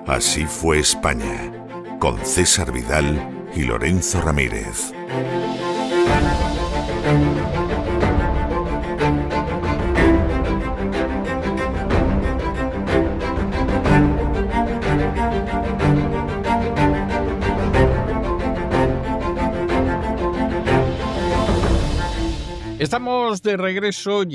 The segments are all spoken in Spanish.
Así fue España, con César Vidal y Lorenzo Ramírez.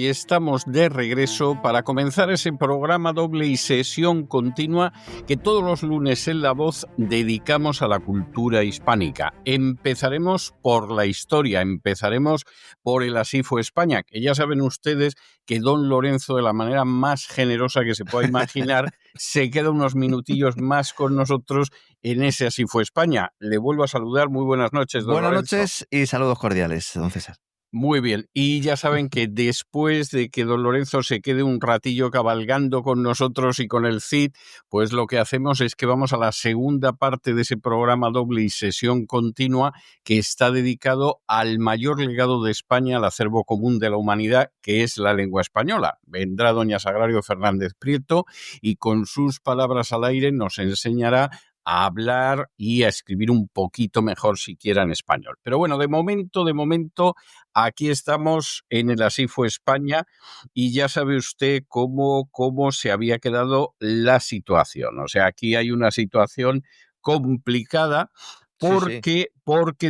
Estamos de regreso para comenzar ese programa doble y sesión continua que todos los lunes en La Voz dedicamos a la cultura hispánica. Empezaremos por la historia, empezaremos por el Así fue España, que ya saben ustedes que don Lorenzo, de la manera más generosa que se pueda imaginar, se queda unos minutillos más con nosotros en ese Así fue España. Le vuelvo a saludar. Muy buenas noches, don Lorenzo. Buenas noches y saludos cordiales, don César. Muy bien, y ya saben que después de que don Lorenzo se quede un ratillo cabalgando con nosotros y con el CID, pues lo que hacemos es que vamos a la segunda parte de ese programa doble y sesión continua que está dedicado al mayor legado de España, al acervo común de la humanidad, que es la lengua española. Vendrá doña Sagrario Fernández Prieto y con sus palabras al aire nos enseñará a hablar y a escribir un poquito mejor siquiera en español. Pero bueno, de momento, aquí estamos en el Así fue España y ya sabe usted cómo se había quedado la situación. O sea, aquí hay una situación complicada porque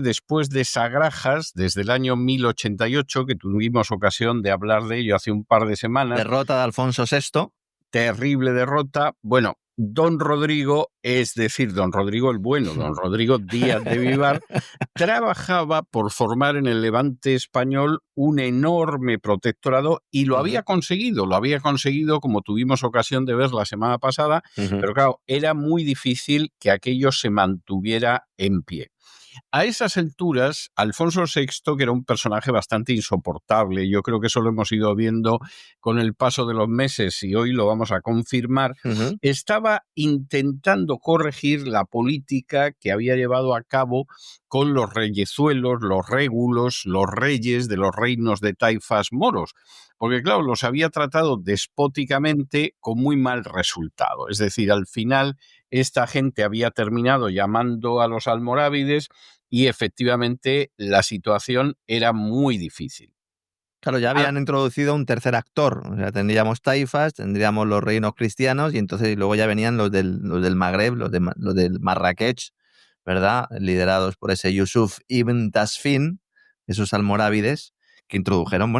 después de Sagrajas, desde el año 1088, que tuvimos ocasión de hablar de ello hace un par de semanas. Derrota de Alfonso VI. Terrible derrota. Bueno, don Rodrigo, es decir, don Rodrigo el Bueno, don Rodrigo Díaz de Vivar, trabajaba por formar en el Levante español un enorme protectorado y lo había conseguido, como tuvimos ocasión de ver la semana pasada, pero claro, era muy difícil que aquello se mantuviera en pie. A esas alturas, Alfonso VI, que era un personaje bastante insoportable, yo creo que eso lo hemos ido viendo con el paso de los meses y hoy lo vamos a confirmar, estaba intentando corregir la política que había llevado a cabo con los reyezuelos, los régulos, los reyes de los reinos de taifas moros, porque claro, los había tratado despóticamente con muy mal resultado. Es decir, al final esta gente había terminado llamando a los almorávides y efectivamente la situación era muy difícil. Claro, ya habían introducido un tercer actor. O sea, tendríamos taifas, tendríamos los reinos cristianos y entonces luego ya venían los del Magreb, los del Marrakech, ¿verdad? Liderados por ese Yusuf ibn Tasfin, esos almorávides, que introdujeron,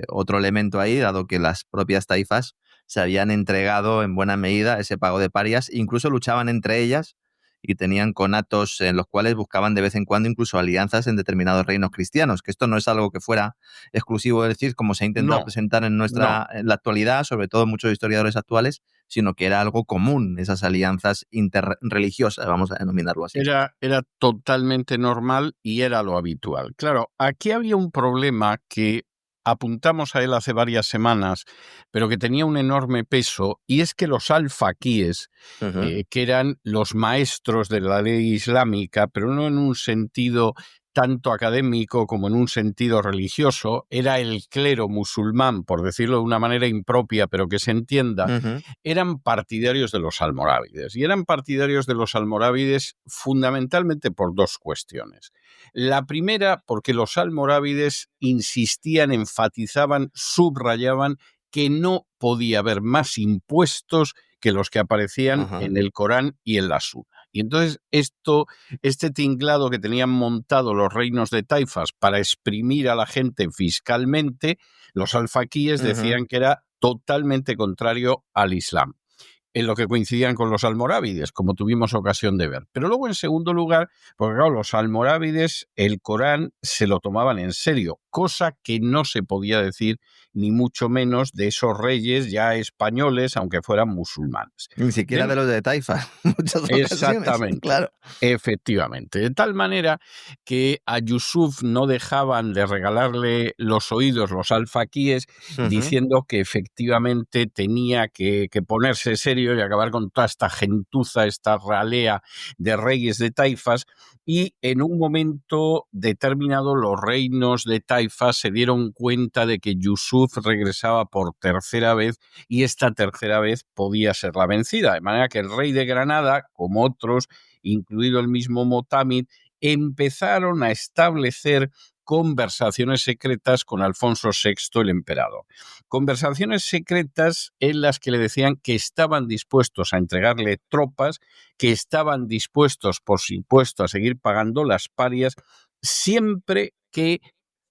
otro elemento ahí, dado que las propias taifas se habían entregado en buena medida a ese pago de parias, incluso luchaban entre ellas y tenían conatos en los cuales buscaban de vez en cuando incluso alianzas en determinados reinos cristianos, que esto no es algo que fuera exclusivo de decir, como se ha intentado presentar en la actualidad, sobre todo muchos historiadores actuales, sino que era algo común, esas alianzas interreligiosas, vamos a denominarlo así. Era totalmente normal y era lo habitual. Claro, aquí había un problema que apuntamos a él hace varias semanas, pero que tenía un enorme peso, y es que los alfaquíes, que eran los maestros de la ley islámica, pero no en un sentido tanto académico como en un sentido religioso, era el clero musulmán, por decirlo de una manera impropia, pero que se entienda, eran partidarios de los almorávides. Y eran partidarios de los almorávides fundamentalmente por dos cuestiones. La primera, porque los almorávides insistían, enfatizaban, subrayaban que no podía haber más impuestos que los que aparecían en el Corán y en la Suna. Y entonces este tinglado que tenían montado los reinos de taifas para exprimir a la gente fiscalmente, los alfaquíes decían que era totalmente contrario al Islam. en lo que coincidían con los almorávides, como tuvimos ocasión de ver. Pero luego, en segundo lugar, porque claro, los almorávides, el Corán se lo tomaban en serio, cosa que no se podía decir ni mucho menos de esos reyes ya españoles, aunque fueran musulmanes. Ni siquiera de los de Taifa, muchas ocasiones. Exactamente, claro. Efectivamente. De tal manera que a Yusuf no dejaban de regalarle los oídos los alfaquíes, diciendo que efectivamente tenía que ponerse serio y acabar con toda esta gentuza, esta ralea de reyes de taifas, y en un momento determinado los reinos de taifas se dieron cuenta de que Yusuf regresaba por tercera vez y esta tercera vez podía ser la vencida, de manera que el rey de Granada, como otros, incluido el mismo Motamid, empezaron a establecer conversaciones secretas con Alfonso VI, el emperador. Conversaciones secretas en las que le decían que estaban dispuestos a entregarle tropas, que estaban dispuestos, por supuesto, a seguir pagando las parias, siempre que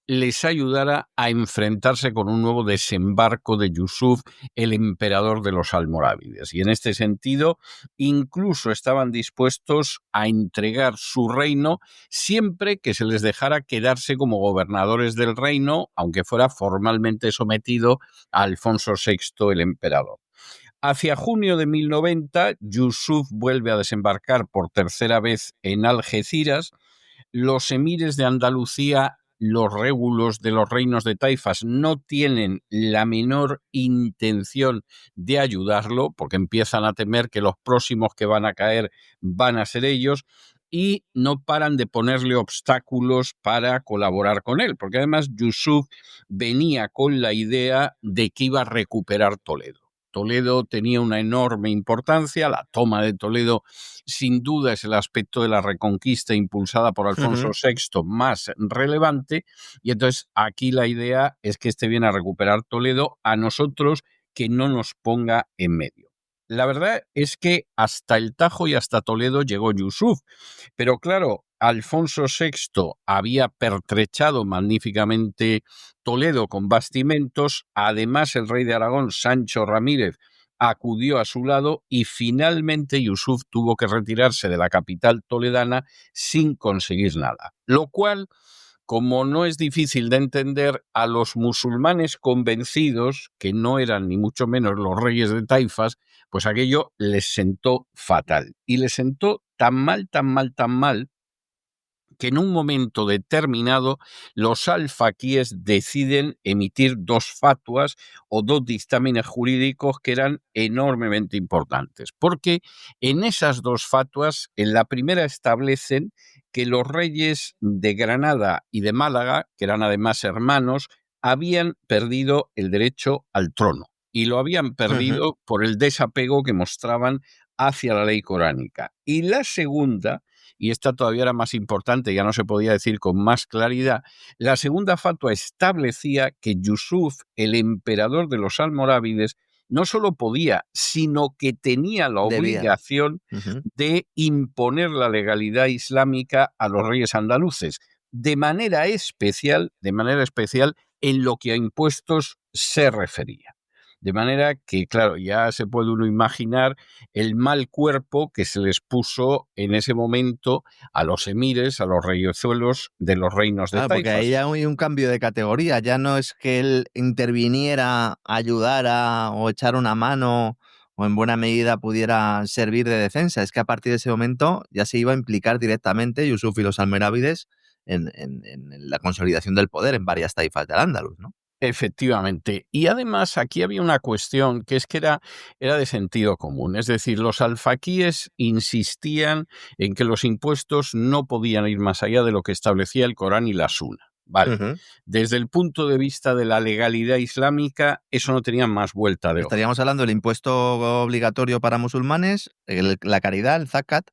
les ayudara a enfrentarse con un nuevo desembarco de Yusuf, el emperador de los almorávides. Y en este sentido, incluso estaban dispuestos a entregar su reino siempre que se les dejara quedarse como gobernadores del reino, aunque fuera formalmente sometido a Alfonso VI, el emperador. Hacia junio de 1090, Yusuf vuelve a desembarcar por tercera vez en Algeciras. Los emires de Andalucía, los régulos de los reinos de taifas, no tienen la menor intención de ayudarlo, porque empiezan a temer que los próximos que van a caer van a ser ellos, y no paran de ponerle obstáculos para colaborar con él, porque además Yusuf venía con la idea de que iba a recuperar Toledo. Toledo tenía una enorme importancia, la toma de Toledo sin duda es el aspecto de la reconquista impulsada por Alfonso VI más relevante, y entonces aquí la idea es que este viene a recuperar Toledo, a nosotros que no nos ponga en medio. La verdad es que hasta el Tajo y hasta Toledo llegó Yusuf, pero claro, Alfonso VI había pertrechado magníficamente Toledo con bastimentos, además el rey de Aragón, Sancho Ramírez, acudió a su lado y finalmente Yusuf tuvo que retirarse de la capital toledana sin conseguir nada, lo cual, como no es difícil de entender, a los musulmanes convencidos, que no eran ni mucho menos los reyes de taifas, pues aquello les sentó fatal. Y les sentó tan mal, tan mal, tan mal, que en un momento determinado los alfaquíes deciden emitir dos fatuas o dos dictámenes jurídicos que eran enormemente importantes, porque en esas dos fatuas, en la primera establecen que los reyes de Granada y de Málaga, que eran además hermanos, habían perdido el derecho al trono y lo habían perdido por el desapego que mostraban hacia la ley coránica. Y la segunda, y esta todavía era más importante, ya no se podía decir con más claridad, la segunda fatua establecía que Yusuf, el emperador de los almorávides, no solo podía, sino que tenía la obligación de imponer la legalidad islámica a los reyes andaluces, de manera especial en lo que a impuestos se refería. De manera que, claro, ya se puede uno imaginar el mal cuerpo que se les puso en ese momento a los emires, a los reyezuelos de los reinos de taifas. Porque ahí ya hay un cambio de categoría, ya no es que él interviniera, ayudara o echar una mano o en buena medida pudiera servir de defensa, es que a partir de ese momento ya se iba a implicar directamente Yusuf y los almorávides en la consolidación del poder en varias taifas del Andalus, ¿no? Efectivamente. Y además aquí había una cuestión que es que era de sentido común. Es decir, los alfaquíes insistían en que los impuestos no podían ir más allá de lo que establecía el Corán y la Suna. Vale. Desde el punto de vista de la legalidad islámica, eso no tenía más vuelta de hoja. Estaríamos hablando del impuesto obligatorio para musulmanes, la caridad, el zakat,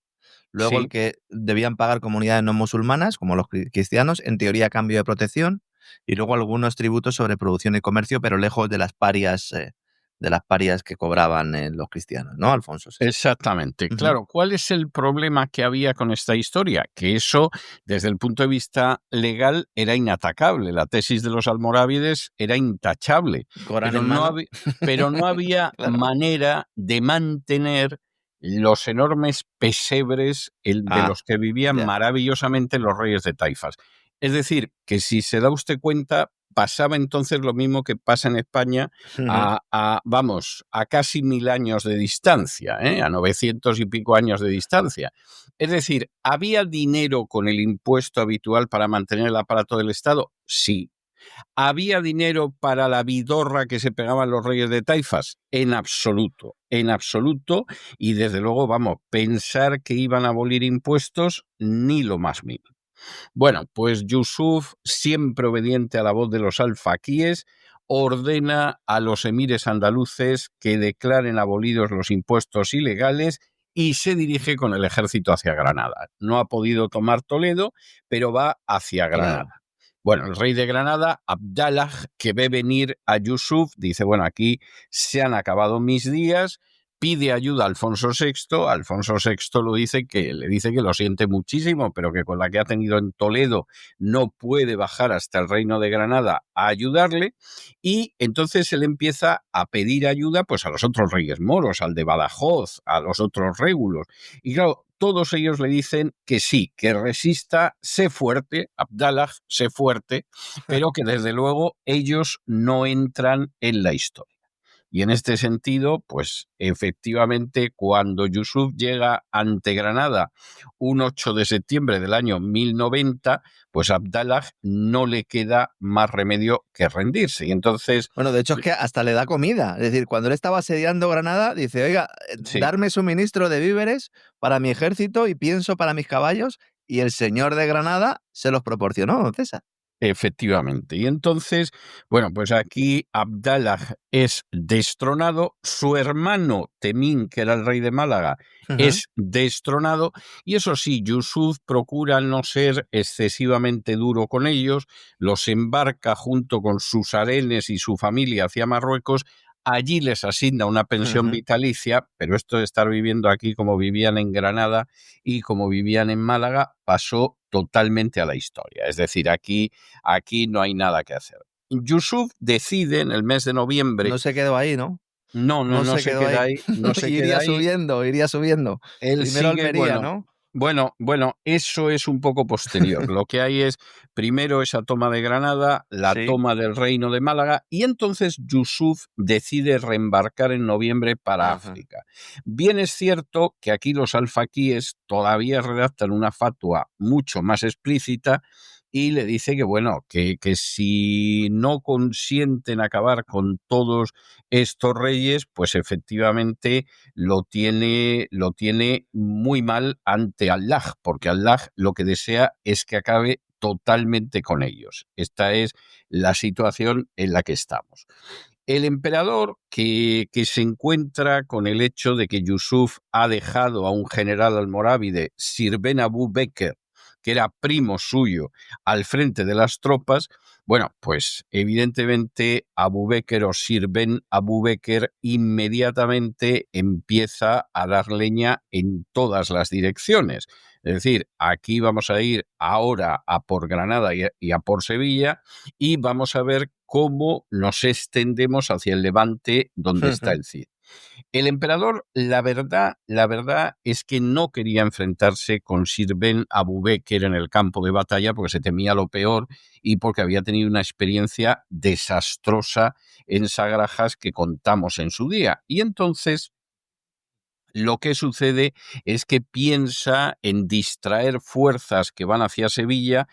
luego el que debían pagar comunidades no musulmanas, como los cristianos, en teoría a cambio de protección, y luego algunos tributos sobre producción y comercio, pero lejos de las parias las parias que cobraban los cristianos, ¿no? Alfonso VI. Exactamente. Claro, ¿cuál es el problema que había con esta historia? Que eso, desde el punto de vista legal, era inatacable. La tesis de los almorávides era intachable. Pero no había Claro. manera de mantener los enormes pesebres de los que vivían maravillosamente los reyes de Taifas. Es decir, que si se da usted cuenta, pasaba entonces lo mismo que pasa en España a casi 1000 años de distancia, a 900 y pico años de distancia. Es decir, ¿había dinero con el impuesto habitual para mantener el aparato del Estado? Sí. ¿Había dinero para la vidorra que se pegaban los reyes de Taifas? En absoluto, y desde luego, pensar que iban a abolir impuestos, ni lo más mínimo. Bueno, pues Yusuf, siempre obediente a la voz de los alfaquíes, ordena a los emires andaluces que declaren abolidos los impuestos ilegales y se dirige con el ejército hacia Granada. No ha podido tomar Toledo, pero va hacia Granada. Claro. Bueno, el rey de Granada, Abdallah, que ve venir a Yusuf, dice, bueno, aquí se han acabado mis días, pide ayuda a Alfonso VI. Alfonso VI le dice que lo siente muchísimo, pero que con la que ha tenido en Toledo no puede bajar hasta el reino de Granada a ayudarle, y entonces él empieza a pedir ayuda pues a los otros reyes moros, al de Badajoz, a los otros régulos, y claro, todos ellos le dicen que sí, que resista, sé fuerte, Abdallah, sé fuerte, pero que desde luego ellos no entran en la historia. Y en este sentido, pues efectivamente, cuando Yusuf llega ante Granada un 8 de septiembre del año 1090, pues a Abdallah no le queda más remedio que rendirse. Y entonces... Bueno, de hecho es que hasta le da comida. Es decir, cuando él estaba asediando Granada, dice, oiga, darme suministro de víveres para mi ejército y pienso para mis caballos, y el señor de Granada se los proporcionó, César. Efectivamente. Y entonces, bueno, pues aquí Abdallah es destronado, su hermano Temín, que era el rey de Málaga, es destronado, y eso sí, Yusuf procura no ser excesivamente duro con ellos, los embarca junto con sus harenes y su familia hacia Marruecos. Allí les asigna una pensión vitalicia, pero esto de estar viviendo aquí como vivían en Granada y como vivían en Málaga pasó totalmente a la historia. Es decir, aquí no hay nada que hacer. Yusuf decide en el mes de noviembre... No se quedó ahí, ¿no? No se queda ahí. No se iría subiendo. Él primero sigue, Almería, ¿no? Bueno, eso es un poco posterior. Lo que hay es primero esa toma de Granada, la toma del reino de Málaga, y entonces Yusuf decide reembarcar en noviembre para África. Bien es cierto que aquí los alfaquíes todavía redactan una fatua mucho más explícita y le dice que, bueno, que si no consienten acabar con todos estos reyes, pues efectivamente lo tiene muy mal ante Allah, porque Allah lo que desea es que acabe totalmente con ellos. Esta es la situación en la que estamos. El emperador, que se encuentra con el hecho de que Yusuf ha dejado a un general almorávide, Sir Ben Abu Bekr, que era primo suyo, al frente de las tropas, bueno, pues evidentemente Abu Bekr o Sir Ben Abu Bekr inmediatamente empieza a dar leña en todas las direcciones. Es decir, aquí vamos a ir ahora a por Granada y a por Sevilla, y vamos a ver cómo nos extendemos hacia el Levante, donde está el Cid. El emperador, la verdad es que no quería enfrentarse con Sir Ben Abu Bekr en el campo de batalla porque se temía lo peor y porque había tenido una experiencia desastrosa en Sagrajas que contamos en su día. Y entonces lo que sucede es que piensa en distraer fuerzas que van hacia Sevilla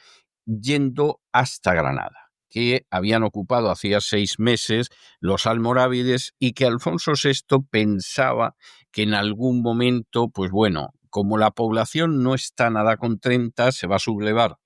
yendo hasta Granada, que habían ocupado hacía 6 meses los almorávides y que Alfonso VI pensaba que en algún momento, pues bueno, como la población no está nada contenta, se va a sublevar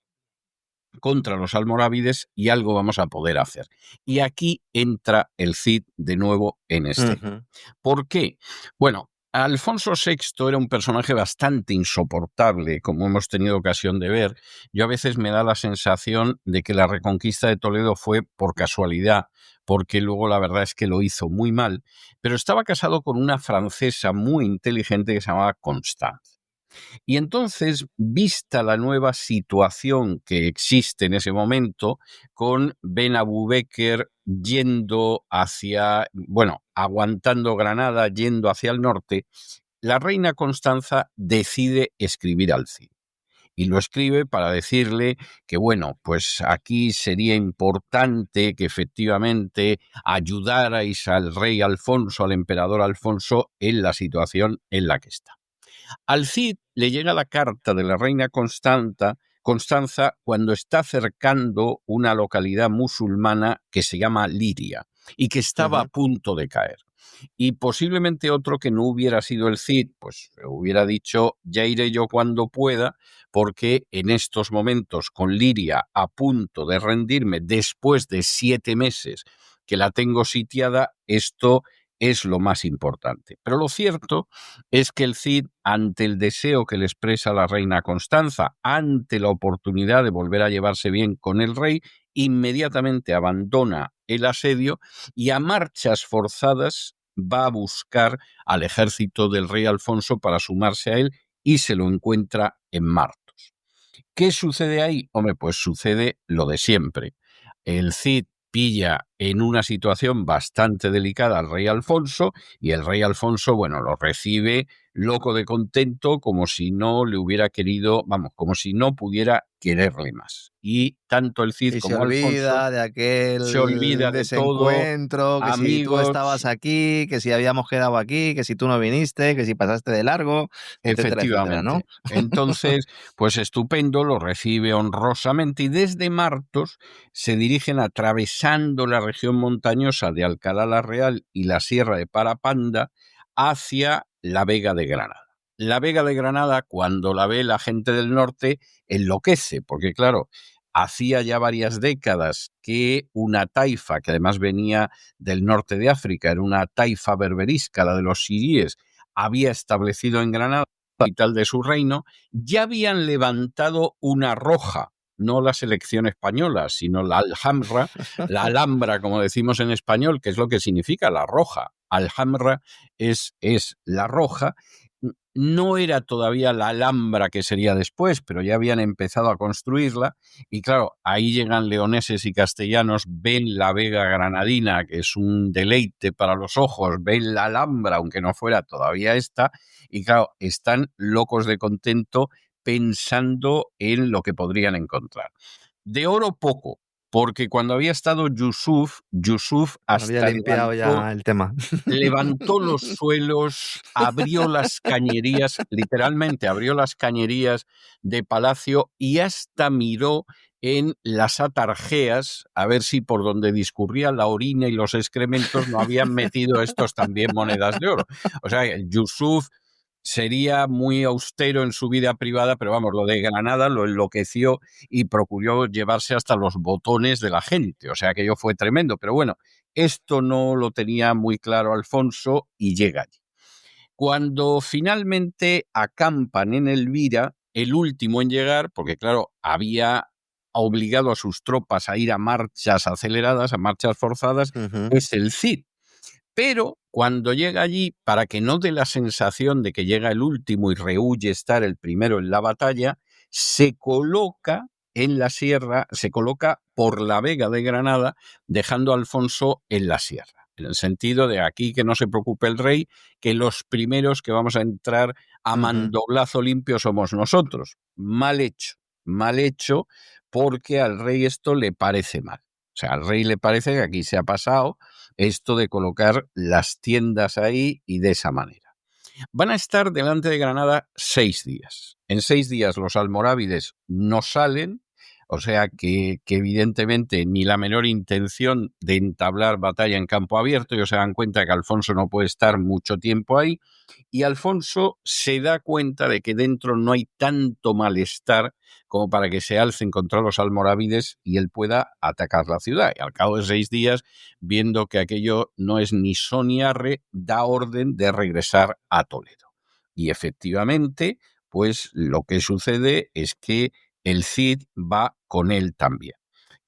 contra los almorávides y algo vamos a poder hacer. Y aquí entra el Cid de nuevo en escena. ¿Por qué? Bueno, Alfonso VI era un personaje bastante insoportable, como hemos tenido ocasión de ver. Yo a veces me da la sensación de que la reconquista de Toledo fue por casualidad, porque luego la verdad es que lo hizo muy mal, pero estaba casado con una francesa muy inteligente que se llamaba Constance. Y entonces, vista la nueva situación que existe en ese momento, con Ben Abubekr yendo hacia, bueno, aguantando Granada, yendo hacia el norte, la reina Constanza decide escribir al Cid. Y lo escribe para decirle que, bueno, pues aquí sería importante que efectivamente ayudarais al rey Alfonso, al emperador Alfonso, en la situación en la que está. Al Cid le llega la carta de la reina Constanza cuando está cercando una localidad musulmana que se llama Liria y que estaba a punto de caer. Y posiblemente otro que no hubiera sido el Cid, pues hubiera dicho, ya iré yo cuando pueda, porque en estos momentos con Liria a punto de rendirme después de 7 meses que la tengo sitiada, esto es lo más importante. Pero lo cierto es que el Cid, ante el deseo que le expresa la reina Constanza, ante la oportunidad de volver a llevarse bien con el rey, inmediatamente abandona el asedio y a marchas forzadas va a buscar al ejército del rey Alfonso para sumarse a él y se lo encuentra en Martos. ¿Qué sucede ahí? Hombre, pues sucede lo de siempre. El Cid pilla en una situación bastante delicada al rey Alfonso y el rey Alfonso, bueno, lo recibe loco de contento, como si no le hubiera querido, vamos, como si no pudiera quererle más. Y tanto el Cid Y se como Alfonso olvida de se aquel olvida de todo, desencuentro, que si tú estabas amigos. aquí, que si habíamos quedado aquí, que si tú no viniste, que si pasaste de largo, etcétera, etcétera, ¿no? Efectivamente. Entonces, pues estupendo, lo recibe honrosamente y desde Martos se dirigen atravesando la región montañosa de Alcalá la Real y la Sierra de Parapanda hacia la Vega de Granada. La Vega de Granada, cuando la ve la gente del norte, enloquece, porque claro, hacía ya varias décadas que una taifa, que además venía del norte de África, era una taifa berberisca, la de los siríes, había establecido en Granada, capital de su reino, ya habían levantado una roja, no la selección española, sino la Alhambra, como decimos en español, que es lo que significa la roja. Alhambra es la roja. No era todavía la Alhambra que sería después, pero ya habían empezado a construirla y claro, ahí llegan leoneses y castellanos, ven la Vega Granadina, que es un deleite para los ojos, ven la Alhambra, aunque no fuera todavía esta, y claro, están locos de contento pensando en lo que podrían encontrar. De oro poco, porque cuando había estado Yusuf Había hasta limpiado ya el tema. levantó los suelos, abrió las cañerías, literalmente abrió las cañerías de palacio y hasta miró en las atarjeas a ver si por donde discurría la orina y los excrementos no habían metido estos también monedas de oro. O sea, Yusuf sería muy austero en su vida privada, pero vamos, lo de Granada lo enloqueció y procuró llevarse hasta los botones de la gente. O sea, aquello fue tremendo. Pero bueno, esto no lo tenía muy claro Alfonso y llega allí. Cuando finalmente acampan en Elvira, el último en llegar, porque claro, había obligado a sus tropas a ir a marchas aceleradas, a marchas forzadas, es el Cid. Pero cuando llega allí, para que no dé la sensación de que llega el último y rehúye estar el primero en la batalla, se coloca en la sierra, se coloca por la Vega de Granada, dejando a Alfonso en la sierra. En el sentido de aquí que no se preocupe el rey, que los primeros que vamos a entrar a mandoblazo limpio somos nosotros. Mal hecho, porque al rey esto le parece mal. O sea, al rey le parece que aquí se ha pasado esto de colocar las tiendas ahí y de esa manera. Van a estar delante de Granada 6 días. En 6 días los almorávides no salen, O sea que evidentemente ni la menor intención de entablar batalla en campo abierto. Ellos se dan cuenta que Alfonso no puede estar mucho tiempo ahí, y Alfonso se da cuenta de que dentro no hay tanto malestar como para que se alcen contra los almorávides y él pueda atacar la ciudad. Y al cabo de 6 días, viendo que aquello no es ni son ni arre, da orden de regresar a Toledo. Y efectivamente, pues lo que sucede es que el Cid va con él también.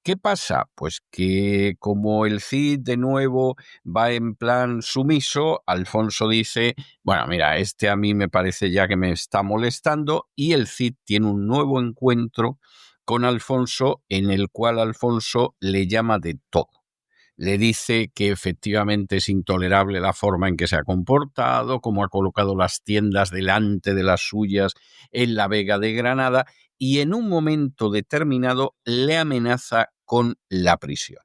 ¿Qué pasa? Pues que como el Cid de nuevo va en plan sumiso, Alfonso dice, bueno, mira, a mí me parece ya que me está molestando, y el Cid tiene un nuevo encuentro con Alfonso en el cual Alfonso le llama de todo. Le dice que efectivamente es intolerable la forma en que se ha comportado, cómo ha colocado las tiendas delante de las suyas en la Vega de Granada, y en un momento determinado le amenaza con la prisión.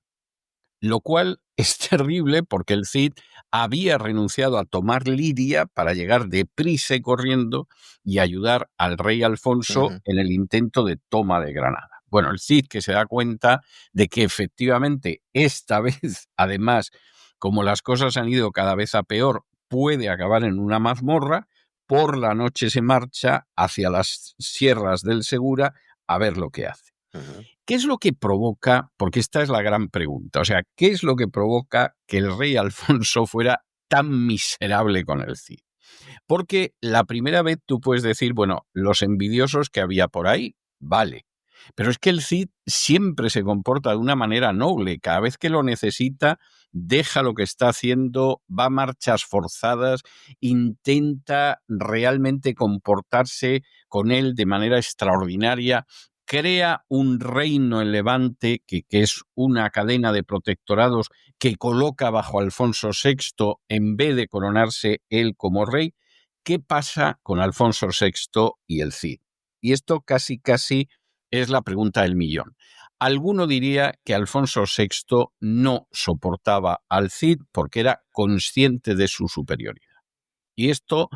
Lo cual es terrible porque el Cid había renunciado a tomar Liria para llegar deprisa y corriendo y ayudar al rey Alfonso en el intento de toma de Granada. Bueno, el Cid, que se da cuenta de que efectivamente esta vez, además, como las cosas han ido cada vez a peor, puede acabar en una mazmorra, por la noche se marcha hacia las sierras del Segura a ver lo que hace. ¿Qué es lo que provoca? Porque esta es la gran pregunta. O sea, ¿qué es lo que provoca que el rey Alfonso fuera tan miserable con el Cid? Porque la primera vez tú puedes decir, bueno, los envidiosos que había por ahí, vale. Pero es que el Cid siempre se comporta de una manera noble. Cada vez que lo necesita, deja lo que está haciendo, va a marchas forzadas, intenta realmente comportarse con él de manera extraordinaria, crea un reino en Levante, que es una cadena de protectorados que coloca bajo Alfonso VI en vez de coronarse él como rey. ¿Qué pasa con Alfonso VI y el Cid? Y esto casi es la pregunta del millón. Alguno diría que Alfonso VI no soportaba al Cid porque era consciente de su superioridad. Y esto,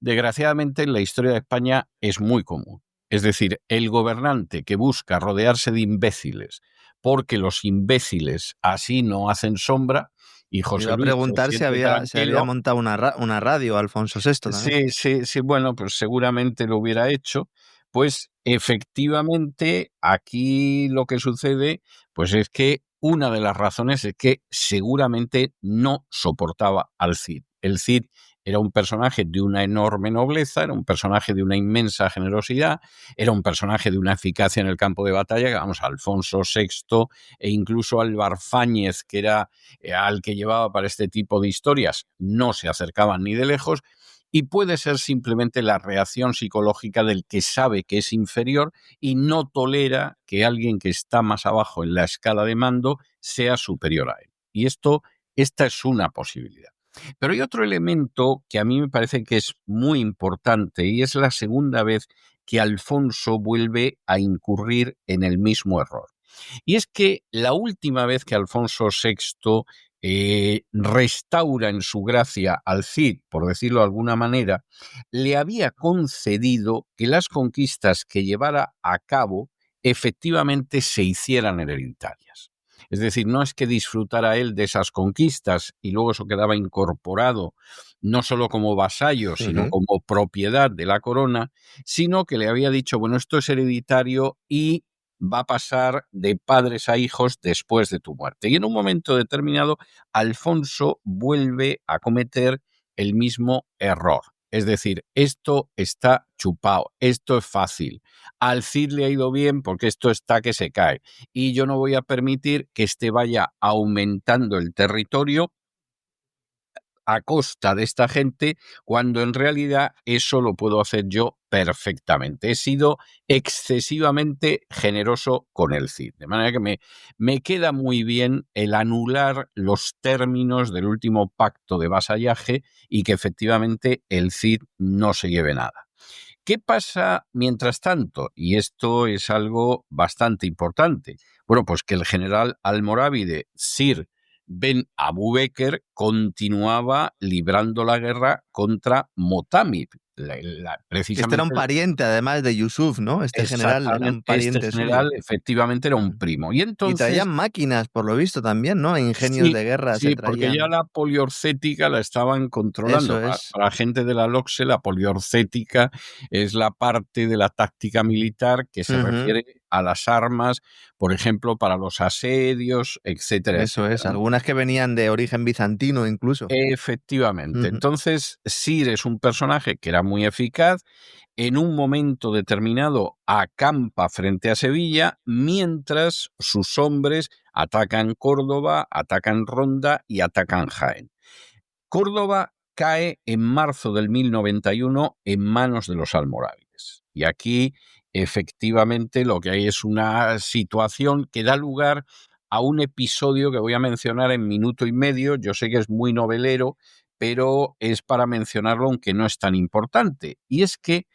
desgraciadamente, en la historia de España es muy común. Es decir, el gobernante que busca rodearse de imbéciles porque los imbéciles así no hacen sombra. Y José Iba a Luis preguntar se si siente se había tranquilo. montado una radio Alfonso VI también. Sí, bueno, pues seguramente lo hubiera hecho. Pues efectivamente, aquí lo que sucede, pues es que una de las razones es que seguramente no soportaba al Cid. El Cid era un personaje de una enorme nobleza, era un personaje de una inmensa generosidad, era un personaje de una eficacia en el campo de batalla, que vamos, Alfonso VI e incluso Álvar Fáñez, que era al que llevaba para este tipo de historias, no se acercaban ni de lejos. Y puede ser simplemente la reacción psicológica del que sabe que es inferior y no tolera que alguien que está más abajo en la escala de mando sea superior a él. Y esta es una posibilidad. Pero hay otro elemento que a mí me parece que es muy importante, y es la segunda vez que Alfonso vuelve a incurrir en el mismo error. Y es que la última vez que Alfonso VI restaura en su gracia al Cid, por decirlo de alguna manera, le había concedido que las conquistas que llevara a cabo efectivamente se hicieran hereditarias. Es decir, no es que disfrutara él de esas conquistas y luego eso quedaba incorporado no solo como vasallo, sino como propiedad de la corona, sino que le había dicho, bueno, esto es hereditario y va a pasar de padres a hijos después de tu muerte. Y en un momento determinado, Alfonso vuelve a cometer el mismo error. Es decir, esto está chupado, esto es fácil. Al Cid le ha ido bien porque esto está que se cae. Y yo no voy a permitir que este vaya aumentando el territorio a costa de esta gente, cuando en realidad eso lo puedo hacer yo perfectamente. He sido excesivamente generoso con el Cid. De manera que me queda muy bien el anular los términos del último pacto de vasallaje y que efectivamente el Cid no se lleve nada. ¿Qué pasa mientras tanto? Y esto es algo bastante importante. Bueno, pues que el general almorávide Sir Ben Abu Bekr continuaba librando la guerra contra Motamid, Este era un pariente, además de Yusuf, ¿no? Este general era un pariente general, suyo. efectivamente, era un primo. Y entonces, traían máquinas, por lo visto, también, ¿no? Ingenios de guerra se traían. Porque ya la poliorcética la estaban controlando. Eso es. Para la gente de la LOCSE, la poliorcética es la parte de la táctica militar que se refiere a las armas, por ejemplo, para los asedios, etcétera. Eso etcétera, es, ¿no? algunas que venían de origen bizantino incluso. Efectivamente. Entonces, Sir es un personaje que era muy eficaz. En un momento determinado acampa frente a Sevilla, mientras sus hombres atacan Córdoba, atacan Ronda y atacan Jaén. Córdoba cae en marzo del 1091 en manos de los almorávides. Y aquí, efectivamente, lo que hay es una situación que da lugar a un episodio que voy a mencionar en minuto y medio. Yo sé que es muy novelero, pero es para mencionarlo aunque no es tan importante. Y es que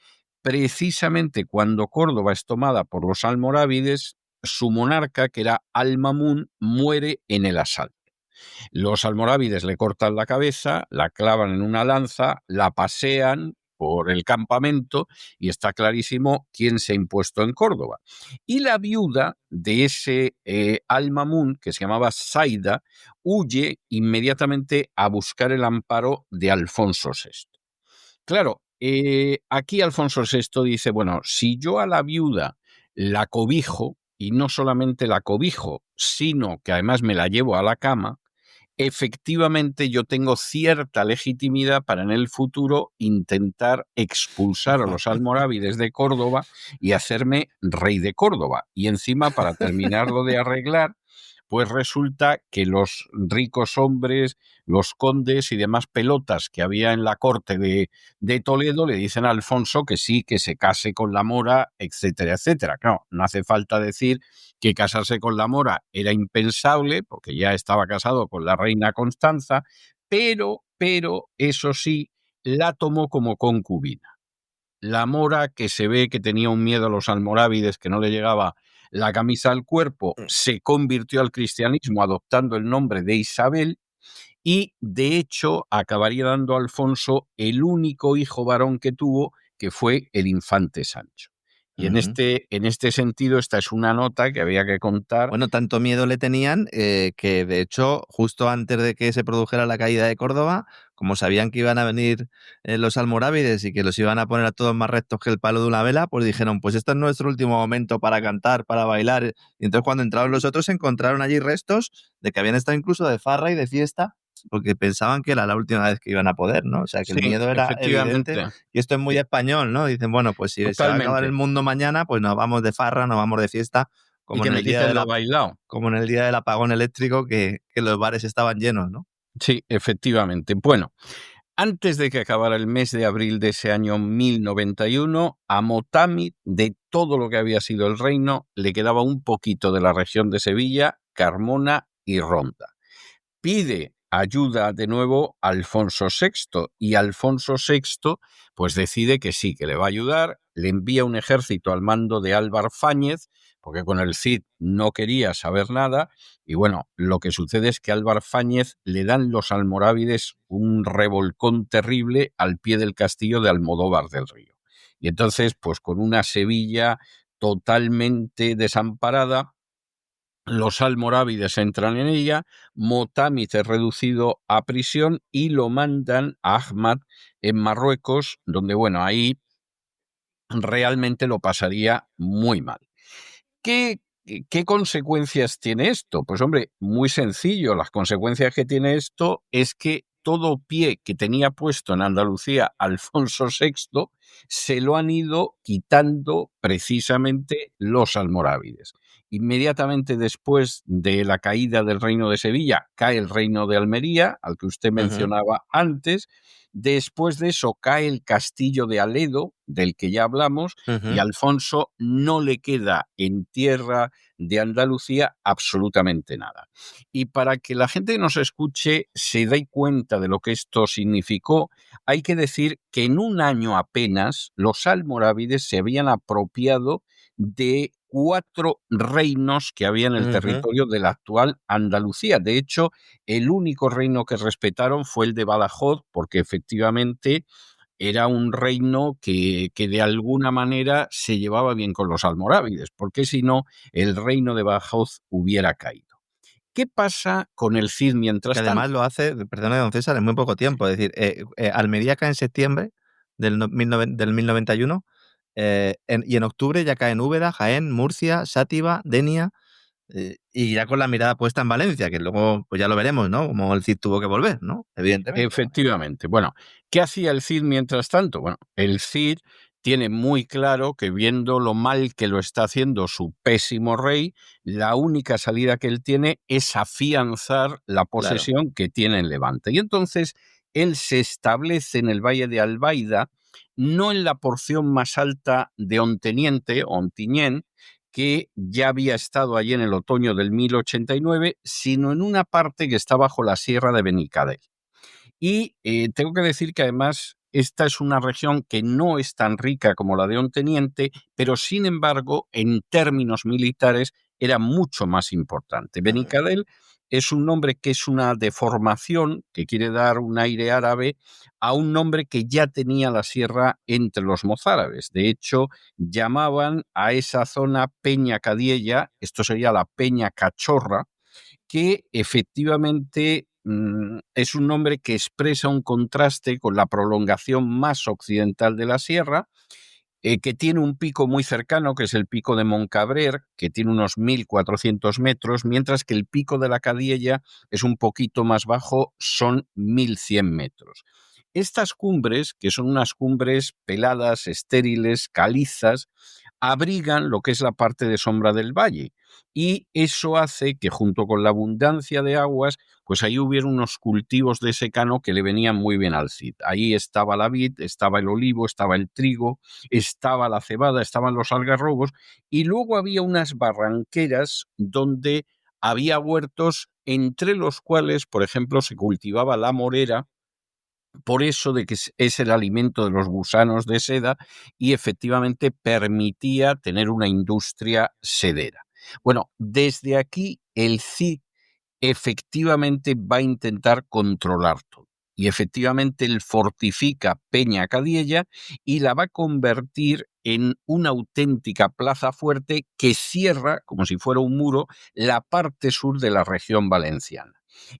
precisamente cuando Córdoba es tomada por los almorávides, su monarca, que era Al-Mamún, muere en el asalto. Los almorávides le cortan la cabeza, la clavan en una lanza, la pasean por el campamento y está clarísimo quién se ha impuesto en Córdoba. Y la viuda de ese Al-Mamún, que se llamaba Zaida, huye inmediatamente a buscar el amparo de Alfonso VI. Claro, aquí Alfonso VI dice, bueno, si yo a la viuda la cobijo, y no solamente la cobijo, sino que además me la llevo a la cama, efectivamente yo tengo cierta legitimidad para en el futuro intentar expulsar a los almorávides de Córdoba y hacerme rey de Córdoba. Y encima, para terminarlo de arreglar, pues resulta que los ricos hombres, los condes y demás pelotas que había en la corte de Toledo le dicen a Alfonso que sí, que se case con la mora, etcétera, etcétera. Claro, no hace falta decir que casarse con la mora era impensable, porque ya estaba casado con la reina Constanza, pero eso sí, la tomó como concubina. La mora, que se ve que tenía un miedo a los almorávides, que no le llegaba la camisa al cuerpo, se convirtió al cristianismo adoptando el nombre de Isabel y, de hecho, acabaría dando a Alfonso el único hijo varón que tuvo, que fue el infante Sancho. Y en este sentido, esta es una nota que había que contar. Bueno, tanto miedo le tenían que, de hecho, justo antes de que se produjera la caída de Córdoba, como sabían que iban a venir los almorávides y que los iban a poner a todos más rectos que el palo de una vela, pues dijeron, pues este es nuestro último momento para cantar, para bailar. Y entonces cuando entraron los otros, encontraron allí restos de que habían estado incluso de farra y de fiesta, porque pensaban que era la última vez que iban a poder, ¿no? O sea, que el miedo era evidente. Y esto es muy español, ¿no? Dicen, bueno, pues si se va a acabar el mundo mañana, pues nos vamos de farra, nos vamos de fiesta, como en el día del apagón eléctrico, que los bares estaban llenos, ¿no? Sí, efectivamente. Bueno, antes de que acabara el mes de abril de ese año 1091, a Motámid, de todo lo que había sido el reino, le quedaba un poquito de la región de Sevilla, Carmona y Ronda. Pide ayuda de nuevo a Alfonso VI y Alfonso VI pues decide que sí, que le va a ayudar, le envía un ejército al mando de Álvar Fáñez, porque con el Cid no quería saber nada, y bueno, lo que sucede es que a Álvar Fáñez le dan los almorávides un revolcón terrible al pie del castillo de Almodóvar del Río. Y entonces, pues con una Sevilla totalmente desamparada, los almorávides entran en ella, Motámid es reducido a prisión y lo mandan a Ahmad en Marruecos, donde, bueno, ahí realmente lo pasaría muy mal. ¿Qué consecuencias tiene esto? Pues hombre, muy sencillo. Las consecuencias que tiene esto es que todo pie que tenía puesto en Andalucía Alfonso VI se lo han ido quitando precisamente los almorávides. Inmediatamente después de la caída del reino de Sevilla, cae el reino de Almería, al que usted mencionaba antes. Después de eso cae el castillo de Aledo, del que ya hablamos, y a Alfonso no le queda en tierra de Andalucía absolutamente nada. Y para que la gente que nos escuche se dé cuenta de lo que esto significó, hay que decir que en un año apenas los almorávides se habían apropiado de 4 reinos que había en el territorio de la actual Andalucía. De hecho, el único reino que respetaron fue el de Badajoz, porque efectivamente era un reino que de alguna manera se llevaba bien con los almorávides, porque si no, el reino de Badajoz hubiera caído. ¿Qué pasa con el Cid mientras Que además tanto? lo hace, perdona, don César, en muy poco tiempo. Es decir, Almería cae en septiembre del 1091 y en octubre ya caen Úbeda, Jaén, Murcia, Sátiva, Denia, y ya con la mirada puesta en Valencia, que luego pues ya lo veremos, ¿no? Como el Cid tuvo que volver, ¿no? Evidentemente. Efectivamente. Bueno, ¿qué hacía el Cid mientras tanto? Bueno, el Cid tiene muy claro que viendo lo mal que lo está haciendo su pésimo rey, la única salida que él tiene es afianzar la Claro. posesión que tiene en Levante. Y entonces él se establece en el Valle de Albaida, no en la porción más alta de Onteniente, Ontinyent, que ya había estado allí en el otoño del 1089, sino en una parte que está bajo la sierra de Benicadel. Y tengo que decir que además esta es una región que no es tan rica como la de Onteniente, pero sin embargo, en términos militares, era mucho más importante. Benicadel es un nombre que es una deformación, que quiere dar un aire árabe a un nombre que ya tenía la sierra entre los mozárabes. De hecho, llamaban a esa zona Peña Cadiella, esto sería la Peña Cachorra, que efectivamente es un nombre que expresa un contraste con la prolongación más occidental de la sierra, que tiene un pico muy cercano, que es el pico de Moncabrer, que tiene unos 1.400 metros, mientras que el pico de la Cadiella es un poquito más bajo, son 1.100 metros. Estas cumbres, que son unas cumbres peladas, estériles, calizas, abrigan lo que es la parte de sombra del valle, y eso hace que junto con la abundancia de aguas, pues ahí hubiera unos cultivos de secano que le venían muy bien al Cid. Ahí estaba la vid, estaba el olivo, estaba el trigo, estaba la cebada, estaban los algarrobos, y luego había unas barranqueras donde había huertos entre los cuales, por ejemplo, se cultivaba la morera, por eso de que es el alimento de los gusanos de seda, y efectivamente permitía tener una industria sedera. Bueno, desde aquí el Cid efectivamente va a intentar controlar todo. Y efectivamente él fortifica Peña Cadiella y la va a convertir en una auténtica plaza fuerte que cierra, como si fuera un muro, la parte sur de la región valenciana.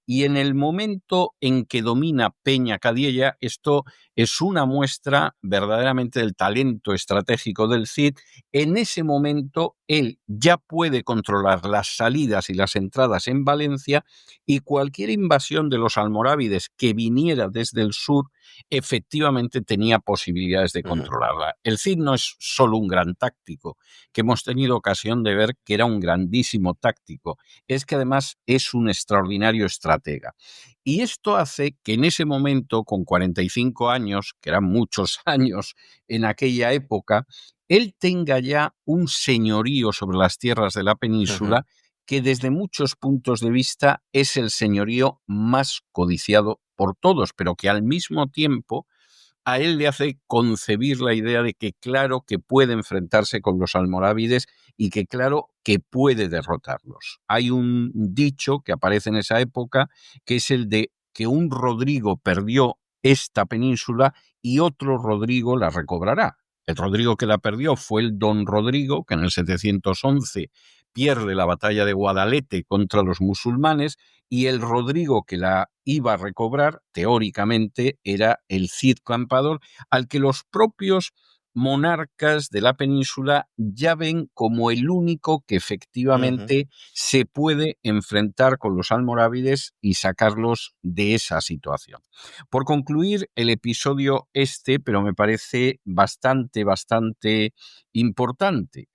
Y en el momento en que domina Peña Cadiella, esto es una muestra verdaderamente del talento estratégico del Cid. En ese momento él ya puede controlar las salidas y las entradas en Valencia, y cualquier invasión de los almorávides que viniera desde el sur efectivamente tenía posibilidades de controlarla. El Cid no es solo un gran táctico, que hemos tenido ocasión de ver que era un grandísimo táctico, es que además es un extraordinario estratega. Y esto hace que en ese momento, con 45 años, que eran muchos años en aquella época, él tenga ya un señorío sobre las tierras de la península que desde muchos puntos de vista es el señorío más codiciado por todos, pero que al mismo tiempo a él le hace concebir la idea de que claro que puede enfrentarse con los almorávides y que claro que puede derrotarlos. Hay un dicho que aparece en esa época, que es el de que un Rodrigo perdió esta península y otro Rodrigo la recobrará. El Rodrigo que la perdió fue el Don Rodrigo, que en el 711 pierde la batalla de Guadalete contra los musulmanes, y el Rodrigo que la iba a recobrar, teóricamente, era el Cid Campador, al que los propios monarcas de la península ya ven como el único que efectivamente se puede enfrentar con los almorávides y sacarlos de esa situación. Por concluir el episodio pero me parece bastante importante.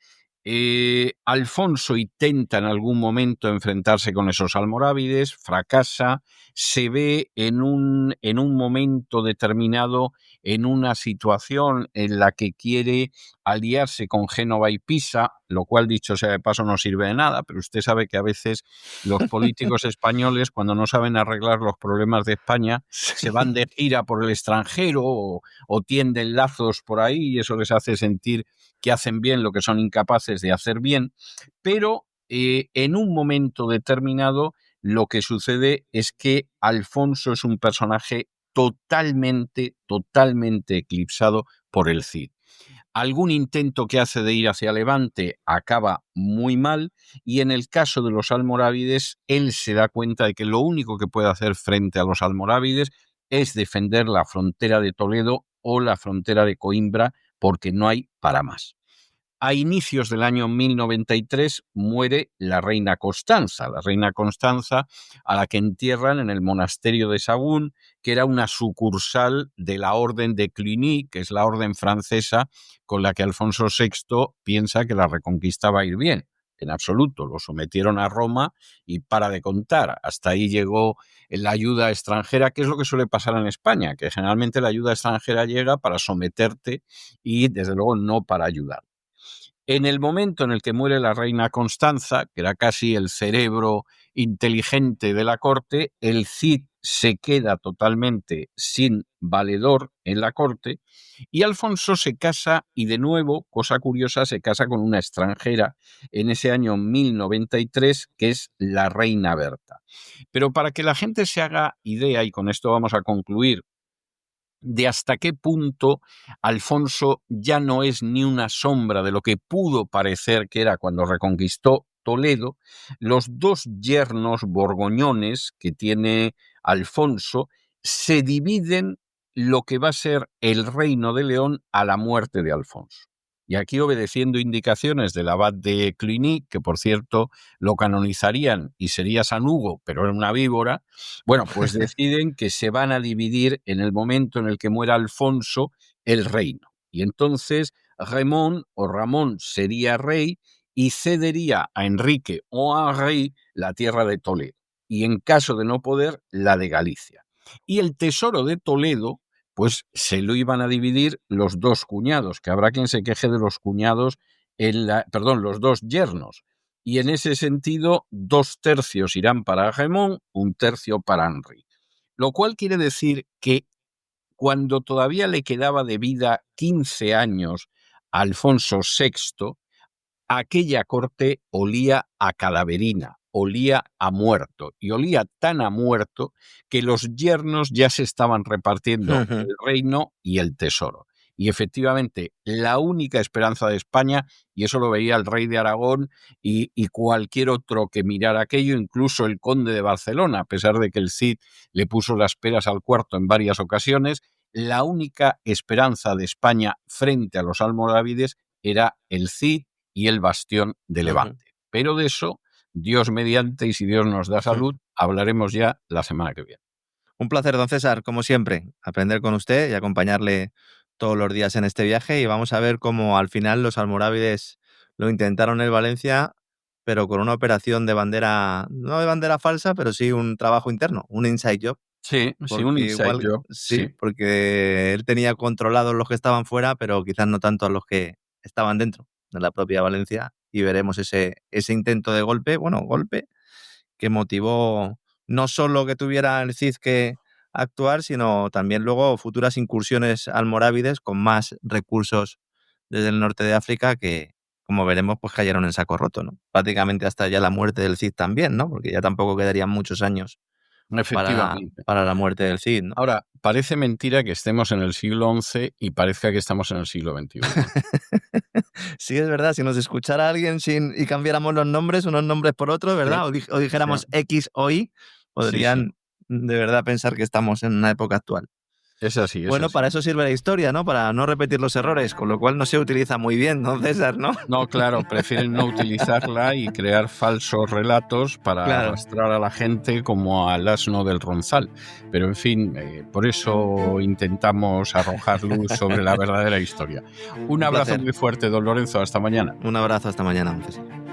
Alfonso intenta en algún momento enfrentarse con esos almorávides, fracasa, se ve en un momento determinado en una situación en la que quiere aliarse con Génova y Pisa, lo cual, dicho sea de paso, no sirve de nada, pero usted sabe que a veces los políticos españoles, cuando no saben arreglar los problemas de España, se van de gira por el extranjero o tienden lazos por ahí, y eso les hace sentir que hacen bien lo que son incapaces de hacer bien, pero en un momento determinado lo que sucede es que Alfonso es un personaje totalmente eclipsado por el Cid. Algún intento que hace de ir hacia Levante acaba muy mal, y en el caso de los almorávides, él se da cuenta de que lo único que puede hacer frente a los almorávides es defender la frontera de Toledo o la frontera de Coimbra, porque no hay para más. A inicios del año 1093 muere la reina Constanza a la que entierran en el monasterio de Sagún, que era una sucursal de la orden de Cluny, que es la orden francesa con la que Alfonso VI piensa que la reconquista va a ir bien. En absoluto, lo sometieron a Roma y para de contar. Hasta ahí llegó la ayuda extranjera, que es lo que suele pasar en España, que generalmente la ayuda extranjera llega para someterte y desde luego no para ayudar. En el momento en el que muere la reina Constanza, que era casi el cerebro inteligente de la corte, el Cid se queda totalmente sin valedor en la corte y Alfonso se casa y de nuevo, cosa curiosa, se casa con una extranjera en ese año 1093, que es la reina Berta. Pero para que la gente se haga idea, y con esto vamos a concluir, de hasta qué punto Alfonso ya no es ni una sombra de lo que pudo parecer que era cuando reconquistó Toledo, los dos yernos borgoñones que tiene Alfonso se dividen lo que va a ser el reino de León a la muerte de Alfonso. Y aquí, obedeciendo indicaciones del abad de Cluny, que por cierto lo canonizarían y sería San Hugo, pero era una víbora, bueno, pues deciden que se van a dividir en el momento en el que muera Alfonso el reino. Y entonces Ramón sería rey y cedería a Enrique o a Henry la tierra de Toledo. Y en caso de no poder, la de Galicia. Y el tesoro de Toledo, pues se lo iban a dividir los dos cuñados, que habrá quien se queje de los cuñados, los dos yernos. Y en ese sentido, 2/3 irán para Ramón, 1/3 para Henry. Lo cual quiere decir que cuando todavía le quedaba de vida 15 años a Alfonso VI, aquella corte olía a cadaverina, olía a muerto, y olía tan a muerto que los yernos ya se estaban repartiendo el reino y el tesoro. Y efectivamente, la única esperanza de España, y eso lo veía el rey de Aragón y cualquier otro que mirara aquello, incluso el conde de Barcelona, a pesar de que el Cid le puso las peras al cuarto en varias ocasiones, la única esperanza de España frente a los almorávides era el Cid y el bastión de Levante. Pero de eso, Dios mediante, y si Dios nos da salud, hablaremos ya la semana que viene. Un placer, don César, como siempre, aprender con usted y acompañarle todos los días en este viaje, y vamos a ver cómo al final los almorávides lo intentaron en Valencia, pero con una operación de bandera, no de bandera falsa, pero sí un trabajo interno, un inside job. Sí, un inside job. Sí, porque él tenía controlados los que estaban fuera, pero quizás no tanto a los que estaban dentro de la propia Valencia, y veremos ese intento de golpe que motivó no solo que tuviera el Cid que actuar, sino también luego futuras incursiones almorávides con más recursos desde el norte de África que, como veremos, pues cayeron en saco roto, ¿no? Prácticamente hasta ya la muerte del Cid también, ¿no? Porque ya tampoco quedarían muchos años para la muerte del Cid, ¿no? Ahora, parece mentira que estemos en el siglo XI y parezca que estamos en el siglo XXI. Sí, es verdad. Si nos escuchara alguien y cambiáramos los nombres, unos nombres por otros, ¿verdad? Sí. O dijéramos X o Y, podrían de verdad pensar que estamos en una época actual. Es así. Bueno, para eso sirve la historia, ¿no? Para no repetir los errores, con lo cual no se utiliza muy bien, ¿no, César? No, claro, prefieren no utilizarla y crear falsos relatos para arrastrar a la gente como al asno del ronzal. Pero, en fin, por eso intentamos arrojar luz sobre la verdadera historia. Un abrazo muy fuerte, don Lorenzo. Hasta mañana. Un abrazo, hasta mañana, don César.